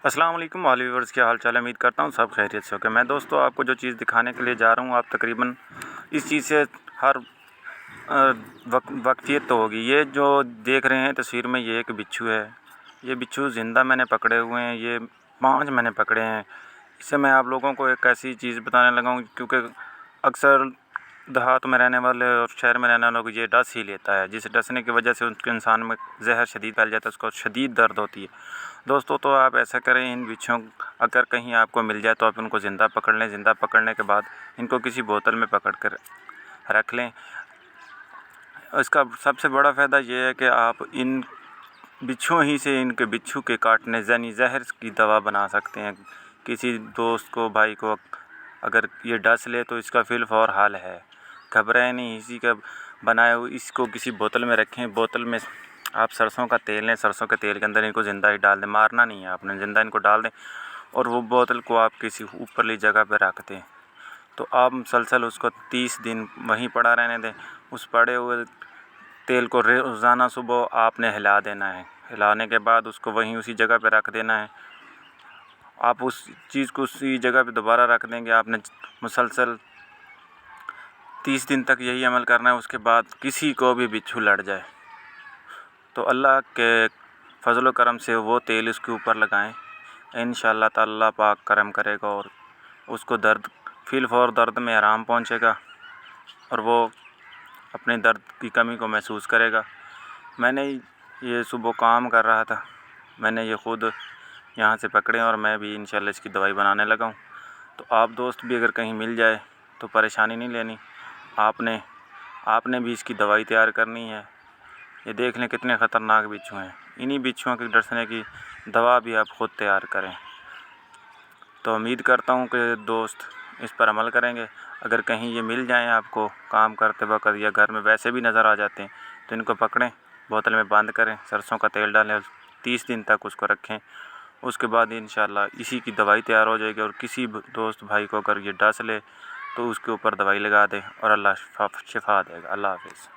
السلام علیکم آل ویورز، کیا حال چال ہے؟ امید کرتا ہوں سب خیریت سے ہوگا۔ میں دوستوں آپ کو جو چیز دکھانے کے لیے جا رہا ہوں، آپ تقریباً اس چیز سے ہر واقفیت تو ہوگی۔ یہ جو دیکھ رہے ہیں تصویر میں، یہ ایک بچھو ہے۔ یہ بچھو زندہ میں نے پکڑے ہوئے ہیں، یہ 5 میں نے پکڑے ہیں۔ اس سے میں آپ لوگوں کو ایک ایسی چیز بتانے لگا ہوں، کیونکہ اکثر دیہات میں رہنے والے اور شہر میں رہنے والوں کو یہ ڈس ہی لیتا ہے، جس ڈسنے کی وجہ سے ان کے انسان میں زہر شدید پھیل جاتا ہے، اس کو شدید درد ہوتی ہے۔ دوستوں تو آپ ایسا کریں، ان بچھوں اگر کہیں آپ کو مل جائے تو آپ ان کو زندہ پکڑ لیں۔ زندہ پکڑنے کے بعد ان کو کسی بوتل میں پکڑ کر رکھ لیں۔ اس کا سب سے بڑا فائدہ یہ ہے کہ آپ ان بچھوں ہی سے ان کے بچھو کے کاٹنے یعنی زہر کی دوا بنا سکتے ہیں۔ کسی دوست کو، بھائی کو اگر یہ ڈس لے تو اس کا فی الفور حال ہے، گھبرائے نہیں، اسی کا بنائے ہوئے اس کو کسی بوتل میں رکھیں۔ بوتل میں آپ سرسوں کا تیل لیں، سرسوں کے تیل کے اندر ان کو زندہ ہی ڈال دیں، مارنا نہیں ہے آپ نے، زندہ ان کو ڈال دیں، اور وہ بوتل کو آپ کسی اوپرلی جگہ پہ رکھ دیں۔ تو آپ مسلسل اس کو 30 دن وہیں پڑا رہنے دیں۔ اس پڑے ہوئے تیل کو روزانہ صبح آپ نے ہلا دینا ہے۔ ہلانے کے بعد اس کو وہیں اسی جگہ پہ رکھ دینا ہے۔ آپ اس چیز کو اسی جگہ پہ دوبارہ رکھ دیں گے۔ آپ نے مسلسل 30 دن تک یہی عمل کرنا ہے۔ اس کے بعد کسی کو بھی بچھو لڑ جائے تو اللہ کے فضل و کرم سے وہ تیل اس کے اوپر لگائیں، انشاءاللہ تعالی اللہ پاک کرم کرے گا اور اس کو فی الفور درد میں آرام پہنچے گا اور وہ اپنے درد کی کمی کو محسوس کرے گا۔ میں نے یہ صبح کام کر رہا تھا، میں نے یہ خود یہاں سے پکڑے اور میں بھی انشاءاللہ اس کی دوائی بنانے لگا ہوں۔ تو آپ دوست بھی اگر کہیں مل جائے تو پریشانی نہیں لینی، آپ نے بھی اس کی دوائی تیار کرنی ہے۔ یہ دیکھ لیں کتنے خطرناک بچھو ہیں۔ انہی بچھوؤں کے ڈسنے کی دوا بھی آپ خود تیار کریں۔ تو امید کرتا ہوں کہ دوست اس پر عمل کریں گے۔ اگر کہیں یہ مل جائیں آپ کو کام کرتے وقت یا گھر میں ویسے بھی نظر آ جاتے ہیں تو ان کو پکڑیں، بوتل میں بند کریں، سرسوں کا تیل ڈالیں، 30 دن تک اس کو رکھیں۔ اس کے بعد انشاءاللہ اسی کی دوائی تیار ہو جائے گی، اور کسی دوست بھائی کو اگر یہ ڈس لے تو اس کے اوپر دوائی لگا دے اور اللہ شفا دے گا۔ اللہ حافظ۔